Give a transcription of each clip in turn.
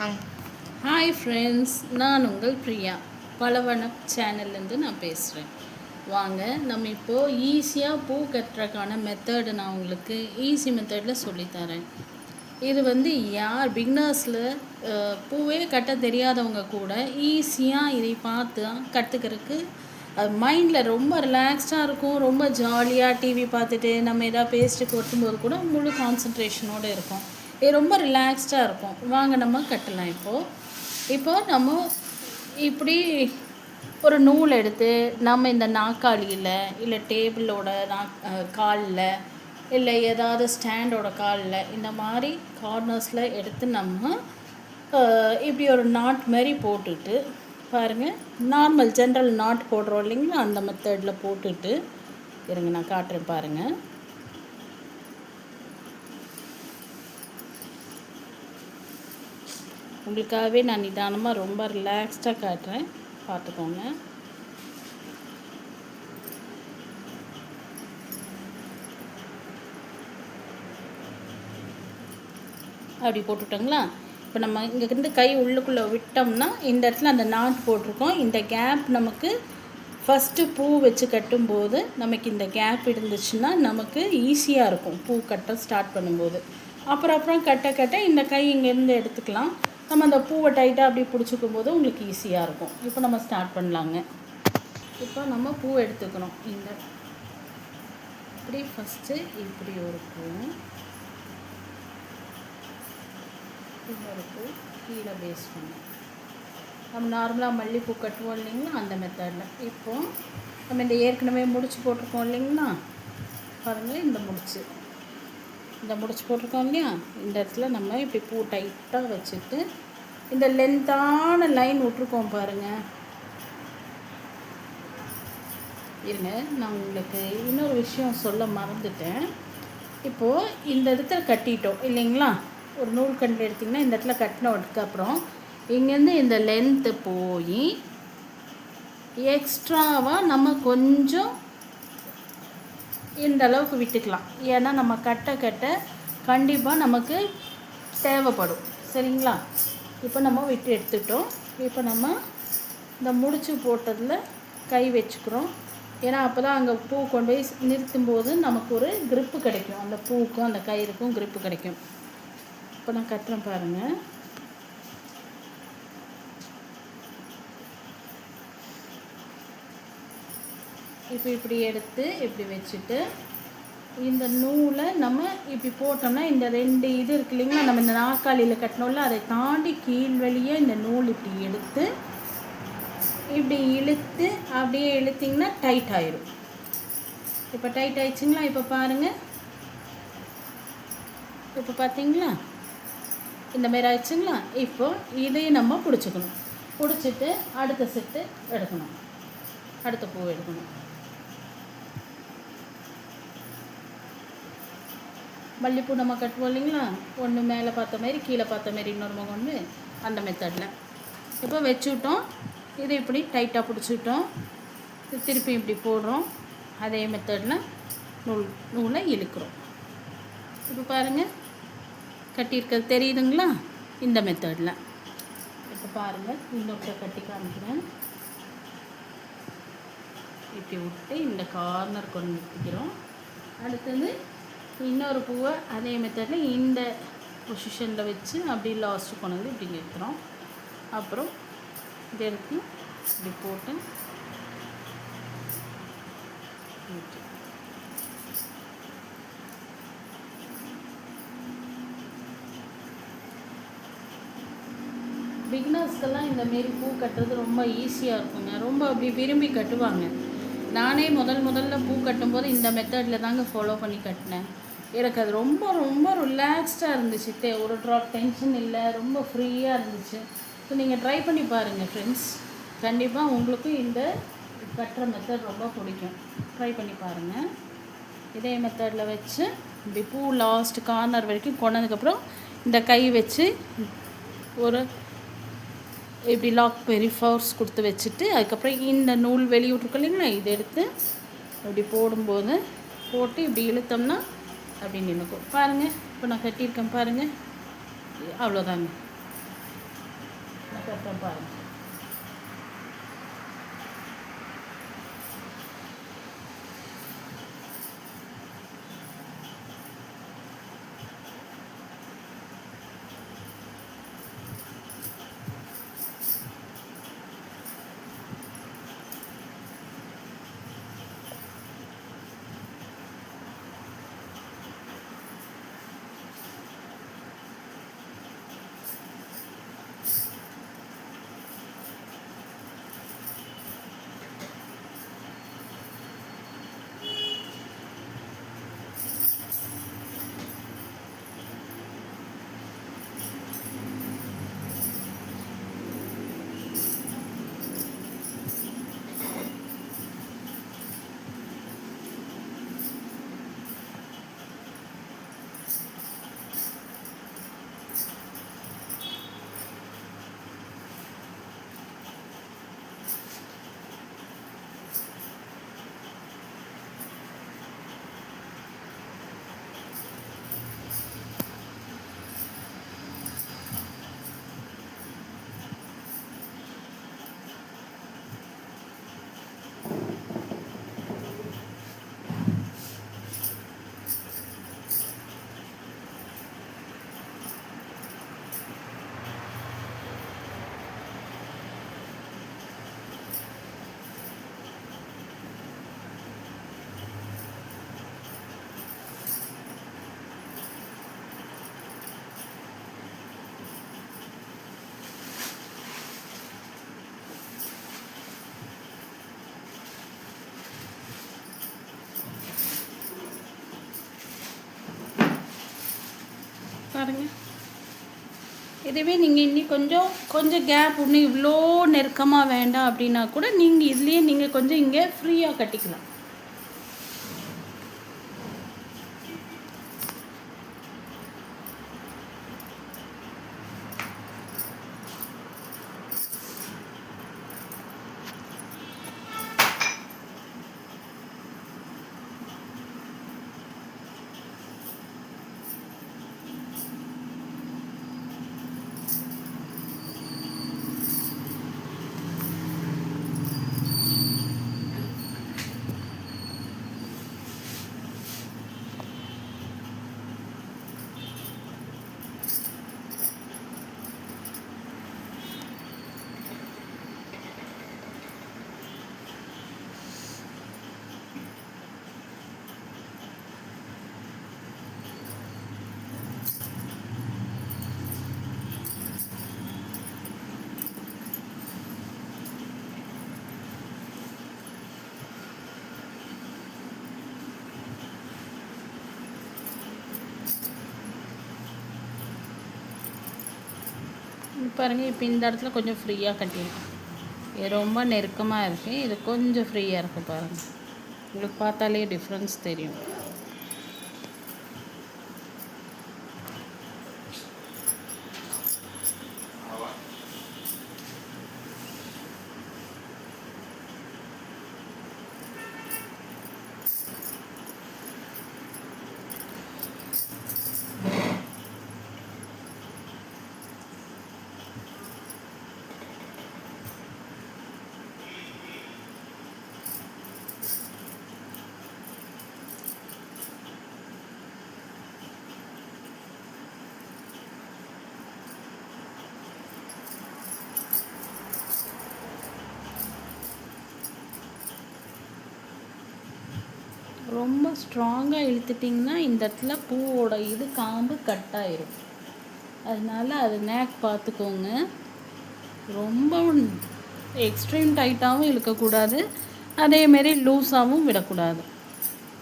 Hi friends, நான் உங்கள் பிரியா பலவனம் சேனல்லேருந்து நான் பேசுகிறேன். வாங்க நம்ம இப்போது ஈஸியாக பூ கட்டுறதுக்கான மெத்தடு நான் உங்களுக்கு ஈஸி மெத்தடில் சொல்லித்தரேன். இது யார் பிகினர்ஸில் பூவே கட்ட தெரியாதவங்க கூட ஈஸியாக இதை பார்த்து கற்றுக்கிறதுக்கு மைண்டில் ரொம்ப ரிலாக்ஸ்டாக இருக்கும். ரொம்ப ஜாலியாக டிவி பார்த்துட்டு நம்ம எதாவது பேசிட்டு கொட்டும்போது கூட முழு கான்சன்ட்ரேஷனோடு இருக்கும். இது ரொம்ப ரிலாக்ஸ்டாக இருக்கும். வாங்க நம்ம கட்டலாம். இப்போது நம்ம இப்படி ஒரு நூல் எடுத்து நம்ம இந்த நாற்காலியில் இல்லை டேபிளோட காலில் இல்லை ஏதாவது ஸ்டாண்டோட காலில் இந்த மாதிரி கார்னர்ஸில் எடுத்து நம்ம இப்படி ஒரு நாட் மாதிரி போட்டுட்டு பாருங்கள், நார்மல் ஜென்ரல் நாட் போடுறோம் இல்லைங்களா, அந்த மெத்தடில் போட்டுட்டு இருங்க, நான் காட்டுறேன் பாருங்கள். உங்களுக்காகவே நான் நிதானமாக ரொம்ப ரிலாக்ஸ்டாக காட்டுறேன், பார்த்துக்கோங்க. அப்படி போட்டுட்டோங்களா? இப்போ நம்ம இங்கேருந்து கை உள்ளுக்குள்ளே விட்டோம்னா இந்த இடத்துல அந்த நாட் போட்டிருக்கோம். இந்த கேப் நமக்கு ஃபஸ்ட்டு பூ வச்சு கட்டும்போது நமக்கு இந்த கேப் இருந்துச்சுன்னா நமக்கு ஈஸியாக இருக்கும் பூ கட்ட ஸ்டார்ட் பண்ணும்போது. அப்புறம் கட்ட இந்த கை இங்கேருந்து எடுத்துக்கலாம். நம்ம அந்த பூவை டைட்டாக அப்படி பிடிச்சிக்கும் போது உங்களுக்கு ஈஸியாக இருக்கும். இப்போ நம்ம ஸ்டார்ட் பண்ணலாங்க. இப்போ நம்ம பூ எடுத்துக்கணும். இந்த இப்படி ஃபஸ்ட்டு இப்படி ஒரு பூ, இன்னொரு பூ கீழே பேஸ் பண்ணணும். நம்ம நார்மலாக மல்லிகைப்பூ கட்டுவோம் இல்லைங்களா, அந்த மெத்தடில். இப்போது நம்ம இந்த ஏற்கனவே முடிச்சு போட்டிருக்கோம் இல்லைங்களா, பாருங்கள், இந்த முடிச்சு போட்டிருக்கோம் இல்லையா, இந்த இடத்துல நம்ம இப்படி பூ டைட்டாக வச்சுட்டு இந்த லென்த்தான லைன் விட்ருக்கோம் பாருங்கள். இருங்க, நான் உங்களுக்கு இன்னொரு விஷயம் சொல்ல மறந்துட்டேன். இப்போது இந்த இடத்துல கட்டிட்டோம் இல்லைங்களா, ஒரு நூல் கண்டு எடுத்திங்கன்னா இந்த இடத்துல கட்டினதுக்கப்புறம் இங்கேருந்து இந்த லென்த்து போய் எக்ஸ்ட்ராவாக நம்ம கொஞ்சம் இந்த அளவுக்கு விட்டுக்கலாம். ஏன்னா நம்ம கட்ட கண்டிப்பாக நமக்கு தேவைப்படும். சரிங்களா? இப்போ நம்ம விட்டு எடுத்துட்டோம். இப்போ நம்ம இந்த முடிச்சு போட்டதில் கை வச்சுக்கிறோம். ஏன்னா அப்போ தான் அங்கே பூ கொண்டு போய் நிறுத்தும்போது நமக்கு ஒரு கிரிப்பு கிடைக்கும். அந்த பூவுக்கும் அந்த கயிறுக்கும் கிரிப்பு கிடைக்கும். இப்போ நான் கட்டுறேன் பாருங்கள். இப்போ இப்படி எடுத்து இப்படி வச்சுட்டு இந்த நூலை நம்ம இப்படி போட்டோம்னா இந்த ரெண்டு இது இருக்கு இல்லைங்களா, நம்ம இந்த நாற்காலியில் கட்டினோம்ல, அதை தாண்டி கீழ் வழியே இந்த நூல் இப்படி எடுத்து இப்படி இழுத்து அப்படியே இழுத்திங்கன்னா டைட் ஆயிடும். இப்போ டைட் ஆயிடுச்சுங்களா? இப்போ பாருங்கள், இப்போ பார்த்தீங்களா, இந்த மாதிரி ஆயிடுச்சுங்களா? இப்போ இதையும் நம்ம பிடிச்சிக்கணும். பிடிச்சிட்டு அடுத்த செட்டு எடுக்கணும், அடுத்த பூ எடுக்கணும். மல்லிப்பூ நம்ம கட்டுவோம் இல்லைங்களா, ஒன்று மேலே பார்த்த மாதிரி கீழே பார்த்த மாதிரி இன்னொரு முகம் ஒன்று, அந்த மெத்தடில் இப்போ வச்சுட்டோம். இதை இப்படி டைட்டாக பிடிச்சிட்டோம். திருப்பி இப்படி போடுறோம். அதே மெத்தடில் நூலை இழுக்கிறோம். இப்போ பாருங்கள், கட்டியிருக்கிறது தெரியுதுங்களா? இந்த மெத்தடில். இப்போ பாருங்கள், இன்னொரு கட்டி காமிக்கிறேன். இப்படி விட்டு இந்த கார்னர் கொண்டு நிறுத்திக்கிறோம். அடுத்தது இன்னொரு பூவை அதே மெத்தடில் இந்த பொசிஷனில் வச்சு அப்படி லாஸ்ட்டு கொண்டு வந்து இப்படி நிறுத்துகிறோம். அப்புறம் இதை எடுத்து இப்படி போட்டு பிகினர்ஸ்க்கெல்லாம் இந்தமாரி பூ கட்டுறது ரொம்ப ஈஸியாக இருக்குங்க. ரொம்ப அப்படி விரும்பி கட்டுவாங்க. நானே முதல்ல பூ கட்டும்போது இந்த மெத்தடில் தாங்க ஃபாலோ பண்ணி கட்டினேன். எனக்கு அது ரொம்ப ரொம்ப ரிலாக்ஸ்டாக இருந்துச்சு. ஒரு ட்ராப் டென்ஷன் இல்லை, ரொம்ப ஃப்ரீயாக இருந்துச்சு. ஸோ நீங்கள் ட்ரை பண்ணி பாருங்கள் ஃப்ரெண்ட்ஸ். கண்டிப்பாக உங்களுக்கும் இந்த கட்டுற மெத்தட் ரொம்ப பிடிக்கும். ட்ரை பண்ணி பாருங்கள். இதே மெத்தடில் வச்சு இப்படி பூ லாஸ்ட் கார்னர் வரைக்கும் கொண்டதுக்கப்புறம் இந்த கை வச்சு ஒரு இப்படி லாக் பெரிய ஃபோர்ஸ் கொடுத்து வச்சுட்டு அதுக்கப்புறம் இந்த நூல் வெளியிட்ருக்கு இல்லைங்களா, இதை எடுத்து அப்படி போடும்போது போட்டு இப்படி இழுத்தோம்னா அப்படி நின்றுக்கும். பாருங்கள், இப்போ நான் கட்டியிருக்கேன் பாருங்கள், அவ்வளோதாங்க. இங்கே பாருங்கள். பாருங்கள். இதுவே நீங்கள் இன்னி கொஞ்சம் கேப் இன்னும் இவ்வளோ நெருக்கமாக வேண்டாம் அப்படின்னா கூட நீங்கள் இதுலேயே நீங்கள் கொஞ்சம் இங்கே ஃப்ரீயாக கட்டிக்கலாம். பாருங்கள், இப்போ இந்த இடத்துல கொஞ்சம் ஃப்ரீயாக கட்டிடலாம். இது ரொம்ப நெருக்கமாக இருக்குது, இது கொஞ்சம் ஃப்ரீயாக இருக்குது. பாருங்கள், உங்களுக்கு பார்த்தாலே டிஃப்ரென்ஸ் தெரியும். ரொம்ப ஸ்ட்ராங்காக இழுத்துட்டிங்கன்னா இந்த இடத்துல பூவோட இது காம்பு கட் ஆயிரும். அதனால அது நேக் பார்த்துக்கோங்க. ரொம்ப எக்ஸ்ட்ரீம் டைட்டாகவும் இழுக்கக்கூடாது, அதேமாரி லூஸாகவும் விடக்கூடாது.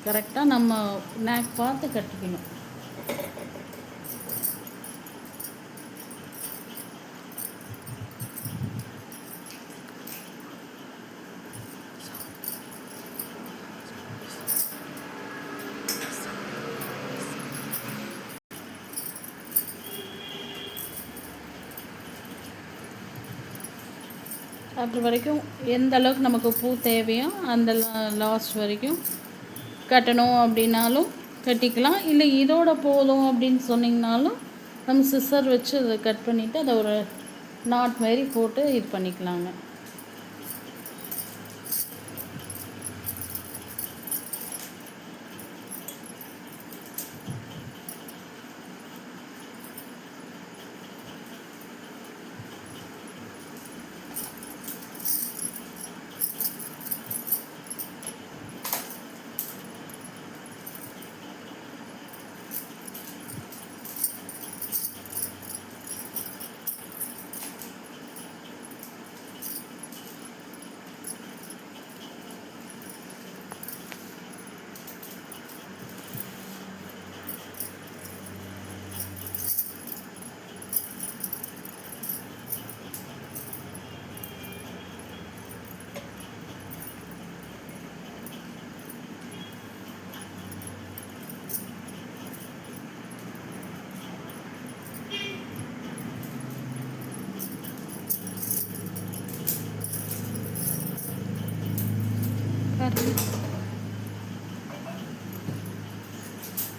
கரெக்டாக நம்ம நேக் பார்த்து கட்டிக்கணும். அது வரைக்கும் எந்த அளவுக்கு நமக்கு பூ தேவையோ அந்த லாஸ்ட் வரைக்கும் கட்டணும் அப்படின்னாலும் கட்டிக்கலாம். இல்லை இதோட போதும் அப்படின்னு சொன்னிங்கனாலும் நம்ம சிசர் வச்சு அதை கட் பண்ணிவிட்டு அதை ஒரு நாட் மாரி போட்டு இது பண்ணிக்கலாங்க.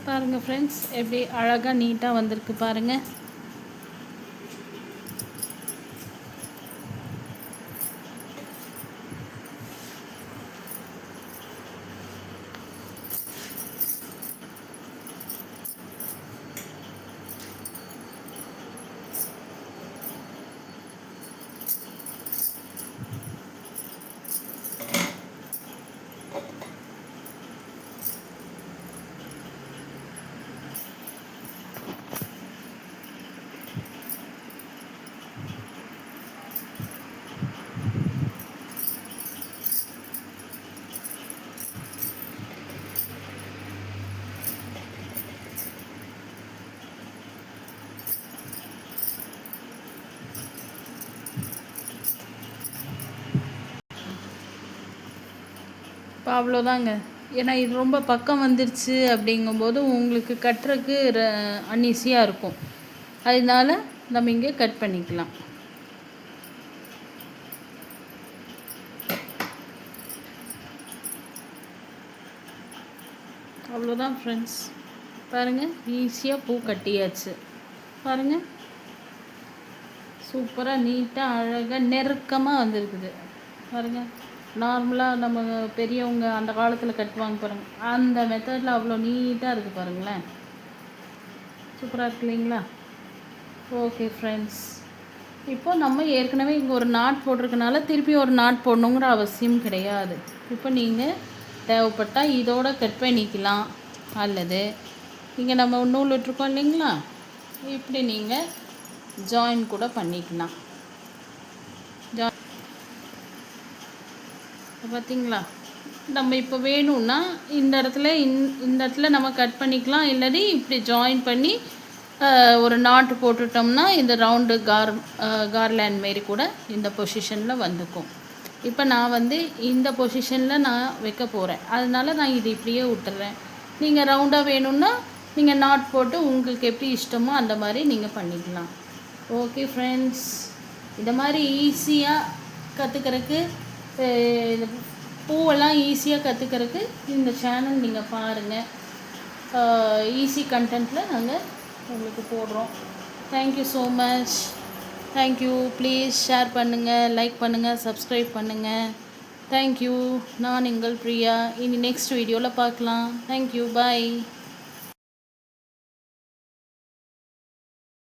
பாருங்கள் ஃப்ரெண்ட்ஸ், எப்படி அழகாக நீட்டாக வந்திருக்கு பாருங்கள். இப்போ அவ்வளோதாங்க. ஏன்னா இது ரொம்ப பக்கம் வந்துருச்சு அப்படிங்கும்போது உங்களுக்கு கட்டுறதுக்கு அன்ஈஸியாக இருக்கும். அதனால நம்ம இங்கே கட் பண்ணிக்கலாம். அவ்வளோதான் ஃப்ரெண்ட்ஸ், பாருங்கள் ஈஸியாக பூ கட்டியாச்சு. பாருங்கள் சூப்பராக நீட்டாக அழகாக நெருக்கமாக வந்திருக்குது. பாருங்கள், நார்மலாக நம்ம பெரியவங்க அந்த காலத்தில் கட்டுவாங்க பாருங்கள், அந்த மெத்தடில் அவ்வளோ நீட்டாக இருக்குது பாருங்களேன். சூப்பராக இருக்கு இல்லைங்களா? ஓகே ஃப்ரெண்ட்ஸ், இப்போ நம்ம ஏற்கனவே இங்கே ஒரு நாட் போட்டிருக்கனால திருப்பி ஒரு நாட் போடணுங்கிற அவசியம் கிடையாது. இப்போ நீங்கள் தேவைப்பட்டால் இதோட கட் பண்ணிக்கலாம், அல்லது இங்கே நம்ம நூல் விட்டுருக்கோம் இல்லைங்களா, இப்படி நீங்கள் ஜாயின் கூட பண்ணிக்கலாம். பார்த்தீங்களா, நம்ம இப்போ வேணும்னா இந்த இடத்துல நம்ம கட் பண்ணிக்கலாம், இல்லாட்டி இப்படி ஜாயின் பண்ணி ஒரு நாட்டு போட்டுட்டோம்னா இந்த ரவுண்டு கார்லேண்ட் மாரி கூட இந்த பொசிஷனில் வந்துக்கும். இப்போ நான் இந்த பொசிஷனில் நான் வைக்க போகிறேன், அதனால நான் இது இப்படியே விட்டுறேன். நீங்கள் ரவுண்டாக வேணும்னா நீங்கள் நாட் போட்டு உங்களுக்கு எப்படி இஷ்டமோ அந்த மாதிரி நீங்கள் பண்ணிக்கலாம். ஓகே ஃப்ரெண்ட்ஸ், இந்த மாதிரி ஈஸியாக கற்றுக்கிறதுக்கு, பூவெல்லாம் ஈஸியாக கற்றுக்கிறதுக்கு இந்த சேனல் நீங்கள் பாருங்கள். ஈஸி கண்டென்ட்டில் நாங்கள் உங்களுக்கு போடுறோம். Thank you so much. Thank you. Please share பண்ணுங்கள், லைக் பண்ணுங்கள், சப்ஸ்கிரைப் பண்ணுங்கள். தேங்க்யூ. நான் உங்கள் பிரியா. இனி நெக்ஸ்ட் வீடியோவில் பார்க்கலாம். தேங்க்யூ. பாய்.